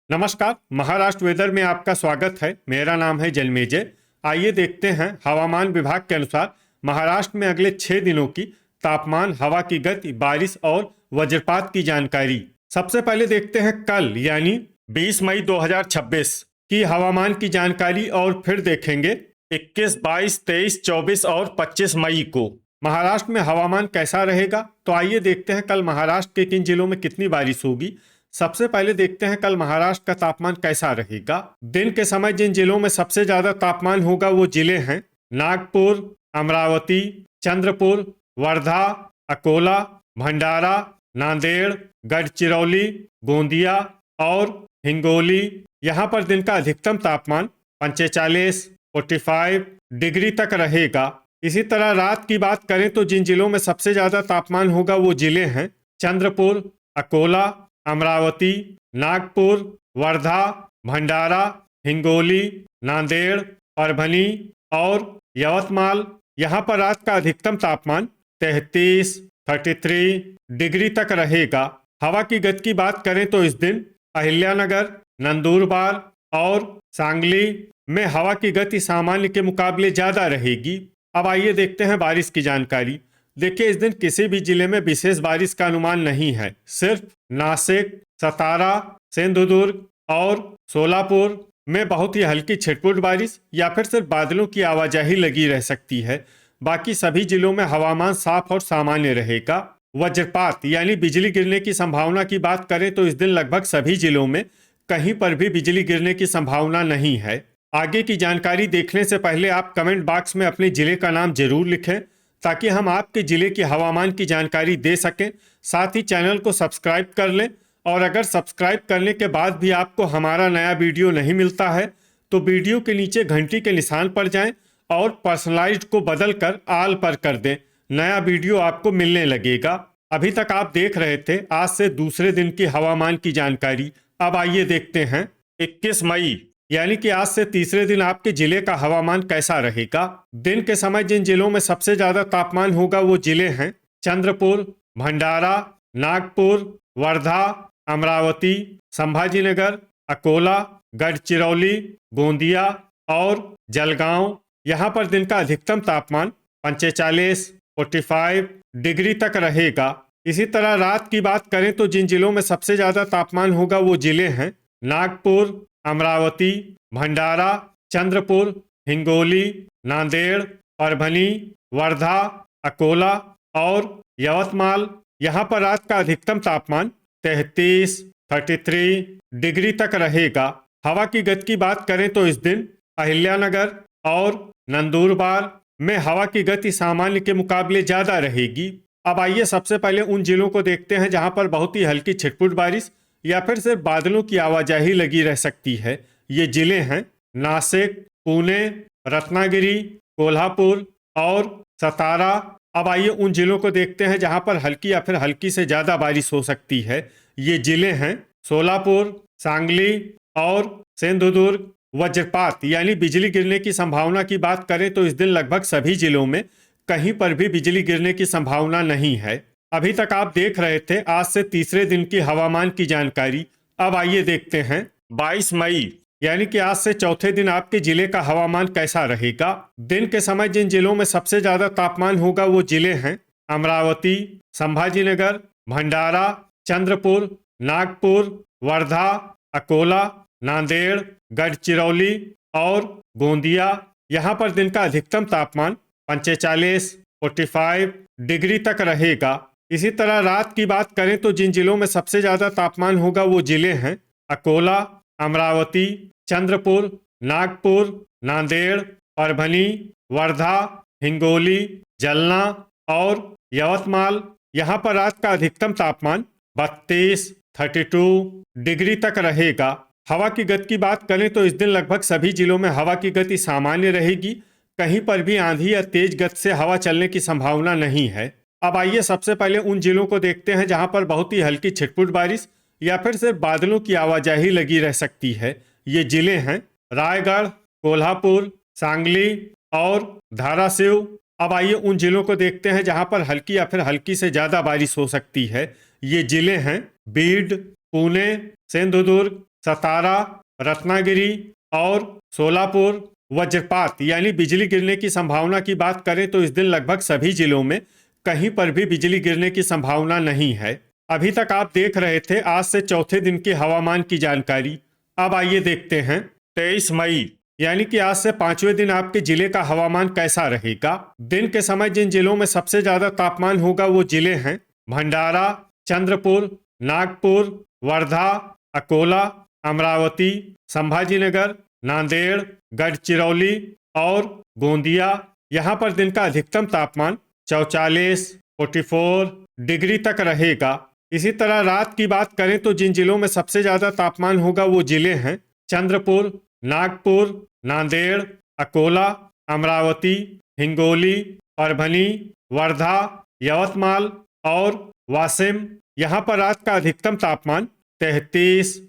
नमस्कार। महाराष्ट्र वेदर में आपका स्वागत है। मेरा नाम है जलमेजय। आइए देखते हैं हवामान विभाग के अनुसार महाराष्ट्र में अगले 6 दिनों की तापमान, हवा की गति, बारिश और वज्रपात की जानकारी। सबसे पहले देखते हैं कल यानी 20 मई 2026 की हवामान की जानकारी और फिर देखेंगे 21, 22, 23, 24 और 25 मई को महाराष्ट्र में हवामान कैसा रहेगा। तो आइए देखते हैं कल महाराष्ट्र के किन जिलों में कितनी बारिश होगी। सबसे पहले देखते हैं कल महाराष्ट्र का तापमान कैसा रहेगा। दिन के समय जिन जिलों में सबसे ज्यादा तापमान होगा वो जिले हैं नागपुर, अमरावती, चंद्रपुर, वर्धा, अकोला, भंडारा, नांदेड़, गढ़चिरौली, गोंदिया और हिंगोली। यहाँ पर दिन का अधिकतम तापमान 45, 45 डिग्री तक रहेगा। इसी तरह रात की बात करें तो जिन जिलों में सबसे ज्यादा तापमान होगा वो जिले हैं चंद्रपुर, अकोला, अमरावती, नागपुर, वर्धा, भंडारा, हिंगोली, नांदेड़, परभनी और यवतमाल। यहाँ पर रात का अधिकतम तापमान 33, 33 डिग्री तक रहेगा। हवा की गति की बात करें तो इस दिन अहिल्यानगर, नंदुरबार और सांगली में हवा की गति सामान्य के मुकाबले ज्यादा रहेगी। अब आइए देखते हैं बारिश की जानकारी। देखिए, इस दिन किसी भी जिले में विशेष बारिश का अनुमान नहीं है। सिर्फ नासिक, सतारा, सिंधुदुर्ग और सोलापुर में बहुत ही हल्की छिटपुट बारिश या फिर सिर्फ बादलों की आवाजाही लगी रह सकती है। बाकी सभी जिलों में हवामान साफ और सामान्य रहेगा। वज्रपात यानी बिजली गिरने की संभावना की बात करें तो इस दिन लगभग सभी जिलों में कहीं पर भी बिजली गिरने की संभावना नहीं है। आगे की जानकारी देखने से पहले आप कमेंट बॉक्स में अपने जिले का नाम जरूर लिखें ताकि हम आपके जिले की हवामान की जानकारी दे सकें। साथ ही चैनल को सब्सक्राइब कर लें और अगर सब्सक्राइब करने के बाद भी आपको हमारा नया वीडियो नहीं मिलता है तो वीडियो के नीचे घंटी के निशान पर जाएं और पर्सनलाइज्ड को बदल कर आल पर कर दें। नया वीडियो आपको मिलने लगेगा। अभी तक आप देख रहे थे आज से दूसरे दिन की हवामान की जानकारी। अब आइए देखते हैं 21 मई यानी कि आज से तीसरे दिन आपके जिले का हवामान कैसा रहेगा। दिन के समय जिन जिलों में सबसे ज्यादा तापमान होगा वो जिले हैं चंद्रपुर, भंडारा, नागपुर, वर्धा, अमरावती, संभाजीनगर, अकोला, गढ़चिरौली, गोंदिया और जलगांव। यहाँ पर दिन का अधिकतम तापमान 45, 45 डिग्री तक रहेगा। इसी तरह रात की बात करें तो जिन जिलों में सबसे ज्यादा तापमान होगा वो जिले हैं नागपुर, अमरावती, भंडारा, चंद्रपुर, हिंगोली, नांदेड़, परभनी, वर्धा, अकोला और यवतमाल। यहाँ पर रात का अधिकतम तापमान 33, 33 डिग्री तक रहेगा। हवा की गति की बात करें तो इस दिन अहिल्यानगर और नंदुरबार में हवा की गति सामान्य के मुकाबले ज्यादा रहेगी। अब आइए सबसे पहले उन जिलों को देखते हैं जहां पर बहुत ही हल्की छिटपुट बारिश या फिर सिर्फ बादलों की आवाजाही लगी रह सकती है। ये जिले हैं नासिक, पुणे, रत्नागिरी, कोल्हापुर और सतारा। अब आइए उन जिलों को देखते हैं जहां पर हल्की या फिर हल्की से ज्यादा बारिश हो सकती है। ये जिले हैं सोलापुर, सांगली और सिंधुदुर्ग। वज्रपात यानी बिजली गिरने की संभावना की बात करें तो इस दिन लगभग सभी जिलों में कहीं पर भी बिजली गिरने की संभावना नहीं है। अभी तक आप देख रहे थे आज से तीसरे दिन की हवामान की जानकारी। अब आइए देखते हैं 22 मई यानी कि आज से चौथे दिन आपके जिले का हवामान कैसा रहेगा। दिन के समय जिन जिलों में सबसे ज्यादा तापमान होगा वो जिले हैं अमरावती, संभाजीनगर, भंडारा, चंद्रपुर, नागपुर, वर्धा, अकोला, नांदेड़, गढ़चिरौली और गोंदिया। यहाँ पर दिन का अधिकतम तापमान 45, 45 डिग्री तक रहेगा। इसी तरह रात की बात करें तो जिन जिलों में सबसे ज्यादा तापमान होगा वो जिले हैं अकोला, अमरावती, चंद्रपुर, नागपुर, नांदेड़, परभनी, वर्धा, हिंगोली, जलना और यवतमाल। यहाँ पर रात का अधिकतम तापमान 32, 32 डिग्री तक रहेगा। हवा की गति की बात करें तो इस दिन लगभग सभी जिलों में हवा की गति सामान्य रहेगी। कहीं पर भी आंधी या तेज गति से हवा चलने की संभावना नहीं है। अब आइए सबसे पहले उन जिलों को देखते हैं जहां पर बहुत ही हल्की छिटपुट बारिश या फिर सिर्फ बादलों की आवाजाही लगी रह सकती है। ये जिले हैं रायगढ़, कोल्हापुर, सांगली और धाराशिव। अब आइए उन जिलों को देखते हैं जहां पर हल्की या फिर हल्की से ज्यादा बारिश हो सकती है। ये जिले हैं बीड, पुणे, सिंधुदुर्ग, सतारा, रत्नागिरी और सोलापुर वज्रपात यानी बिजली गिरने की संभावना की बात करें तो इस दिन लगभग सभी जिलों में कहीं पर भी बिजली गिरने की संभावना नहीं है। अभी तक आप देख रहे थे आज से चौथे दिन के हवामान की जानकारी। अब आइए देखते हैं 23 मई यानी कि आज से पांचवें दिन आपके जिले का हवामान कैसा रहेगा। दिन के समय जिन जिलों में सबसे ज्यादा तापमान होगा वो जिले हैं भंडारा, चंद्रपुर, नागपुर, वर्धा, अकोला, अमरावती, संभाजीनगर, नांदेड़, गढ़चिरौली और गोंदिया। यहाँ पर दिन का अधिकतम तापमान 44 डिग्री तक रहेगा। इसी तरह रात की बात करें तो जिन जिलों में सबसे ज्यादा तापमान होगा वो जिले हैं चंद्रपुर, नागपुर, नांदेड़, अकोला, अमरावती, हिंगोली, परभनी, वर्धा, यवतमाल और वाशिम। यहाँ पर रात का अधिकतम तापमान 33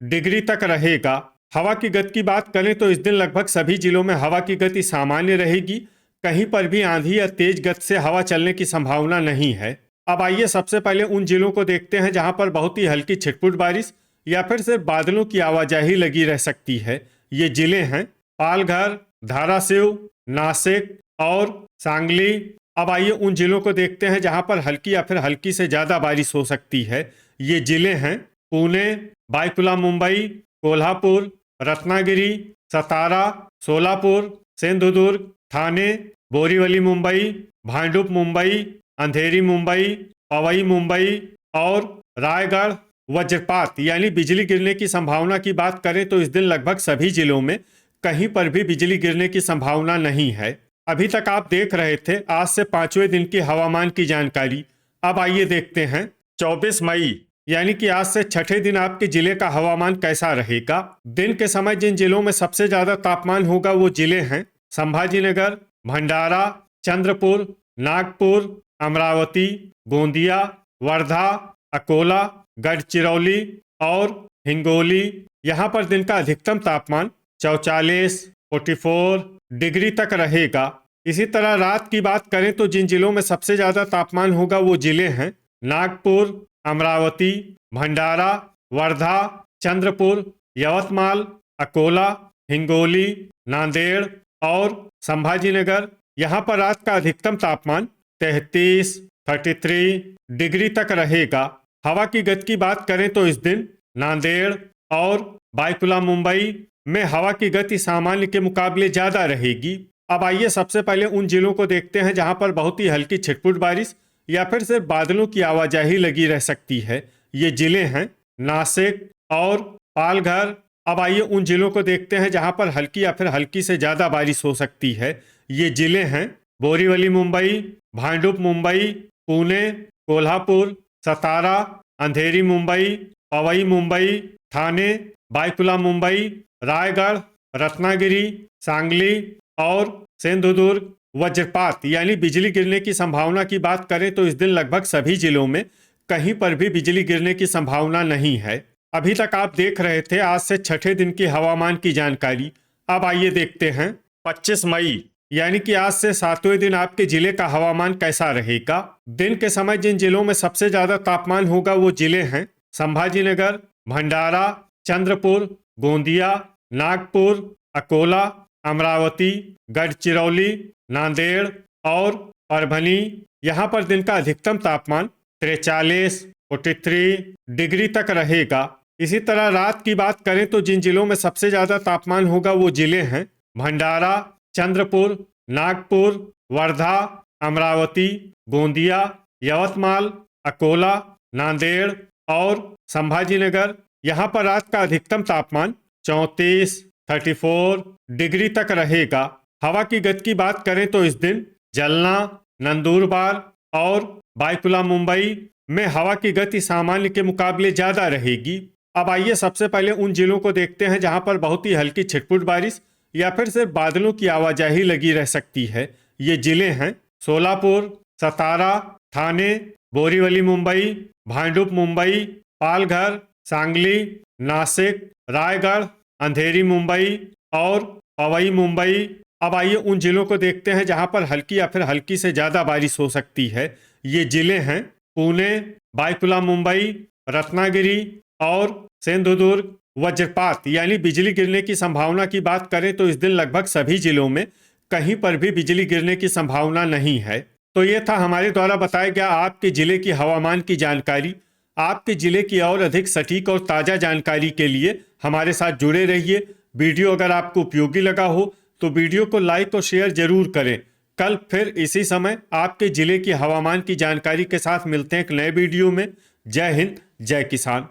डिग्री तक रहेगा। हवा की गति की बात करें तो इस दिन लगभग सभी जिलों में हवा की गति सामान्य रहेगी। कहीं पर भी आंधी या तेज गति से हवा चलने की संभावना नहीं है। अब आइए सबसे पहले उन जिलों को देखते हैं जहां पर बहुत ही हल्की छिटपुट बारिश या फिर सिर्फ बादलों की आवाजाही लगी रह सकती है। ये जिले हैं पालघर, धाराशिव, नासिक और सांगली। अब आइए उन जिलों को देखते हैं जहां पर हल्की या फिर हल्की से ज्यादा बारिश हो सकती है। ये जिले हैं पुणे, बायकुला मुंबई, कोल्हापुर, रत्नागिरी, सतारा, सोलापुर, सिंधुदुर्ग, ठाणे, बोरीवली मुंबई, भांडुप मुंबई, अंधेरी मुंबई, पवई मुंबई और रायगढ़। वज्रपात यानी बिजली गिरने की संभावना की बात करें तो इस दिन लगभग सभी जिलों में कहीं पर भी बिजली गिरने की संभावना नहीं है। अभी तक आप देख रहे थे आज से पांचवें दिन की हवामान की जानकारी। अब आइए देखते हैं 24 मई यानी कि आज से छठे दिन आपके जिले का हवामान कैसा रहेगा। दिन के समय जिन जिलों में सबसे ज्यादा तापमान होगा वो जिले हैं संभाजीनगर, भंडारा, चंद्रपुर, नागपुर, अमरावती, गोंदिया, वर्धा, अकोला, गढ़चिरौली और हिंगोली। यहाँ पर दिन का अधिकतम तापमान 44 डिग्री तक रहेगा। इसी तरह रात की बात करें तो जिन जिलों में सबसे ज्यादा तापमान होगा वो जिले हैं नागपुर, अमरावती, भंडारा, वर्धा, चंद्रपुर, यवतमाल, अकोला, हिंगोली, नांदेड़ और संभाजीनगर। यहाँ पर रात का अधिकतम तापमान 33 डिग्री तक रहेगा। हवा की गति की बात करें तो इस दिन नांदेड़ और बायकुला मुंबई में हवा की गति सामान्य के मुकाबले ज्यादा रहेगी। अब आइए सबसे पहले उन जिलों को देखते हैं जहां पर बहुत ही हल्की छिटपुट बारिश या फिर सिर्फ बादलों की आवाजाही लगी रह सकती है। ये जिले हैं नासिक और पालघर। अब आइए उन जिलों को देखते हैं जहां पर हल्की या फिर हल्की से ज्यादा बारिश हो सकती है। ये जिले हैं बोरीवली मुंबई, भांडुप मुंबई, पुणे, कोल्हापुर, सतारा, अंधेरी मुंबई, पवई मुंबई, ठाणे, बायकुला मुंबई, रायगढ़, रत्नागिरी, सांगली और सिंधुदुर्ग। वज्रपात यानी बिजली गिरने की संभावना की बात करें तो इस दिन लगभग सभी जिलों में कहीं पर भी बिजली गिरने की संभावना नहीं है। अभी तक आप देख रहे थे आज से छठे दिन की हवामान की जानकारी। अब आइए देखते हैं 25 मई यानी कि आज से सातवें दिन आपके जिले का हवामान कैसा रहेगा। दिन के समय जिन जिलों में सबसे ज्यादा तापमान होगा वो जिले हैं संभाजीनगर, भंडारा, चंद्रपुर, गोंदिया, नागपुर, अकोला, अमरावती, गढ़चिरौली, नांदेड़ और परभनी। यहाँ पर दिन का अधिकतम तापमान 43 डिग्री तक रहेगा। इसी तरह रात की बात करें तो जिन जिलों में सबसे ज्यादा तापमान होगा वो जिले हैं भंडारा, चंद्रपुर, नागपुर, वर्धा, अमरावती, गोंदिया, यवतमाल, अकोला, नांदेड़ और संभाजीनगर। यहाँ पर रात का अधिकतम तापमान 34 डिग्री तक रहेगा। हवा की गति की बात करें तो इस दिन जलना, नंदुरबार और बायकुला मुंबई में हवा की गति सामान्य के मुकाबले ज्यादा रहेगी। अब आइए सबसे पहले उन जिलों को देखते हैं जहां पर बहुत ही हल्की छिटपुट बारिश या फिर सिर्फ बादलों की आवाजाही लगी रह सकती है। ये जिले हैं सोलापुर, सतारा, ठाणे, बोरीवली मुंबई, भांडुप मुंबई, पालघर, सांगली, नासिक, रायगढ़, अंधेरी मुंबई और पवई मुंबई। अब आइए उन जिलों को देखते हैं जहां पर हल्की या फिर हल्की से ज्यादा बारिश हो सकती है। ये जिले हैं पुणे, बायकुला मुंबई, रत्नागिरी, और सिंधुदुर्ग वज्रपात यानी बिजली गिरने की संभावना की बात करें तो इस दिन लगभग सभी जिलों में कहीं पर भी बिजली गिरने की संभावना नहीं है। तो ये था हमारे द्वारा बताया गया आपके जिले की हवामान की जानकारी। आपके जिले की और अधिक सटीक और ताज़ा जानकारी के लिए हमारे साथ जुड़े रहिए। वीडियो अगर आपको उपयोगी लगा हो तो वीडियो को लाइक और शेयर जरूर करें। कल फिर इसी समय आपके जिले की हवामान की जानकारी के साथ मिलते हैं एक नए वीडियो में। जय हिंद, जय किसान।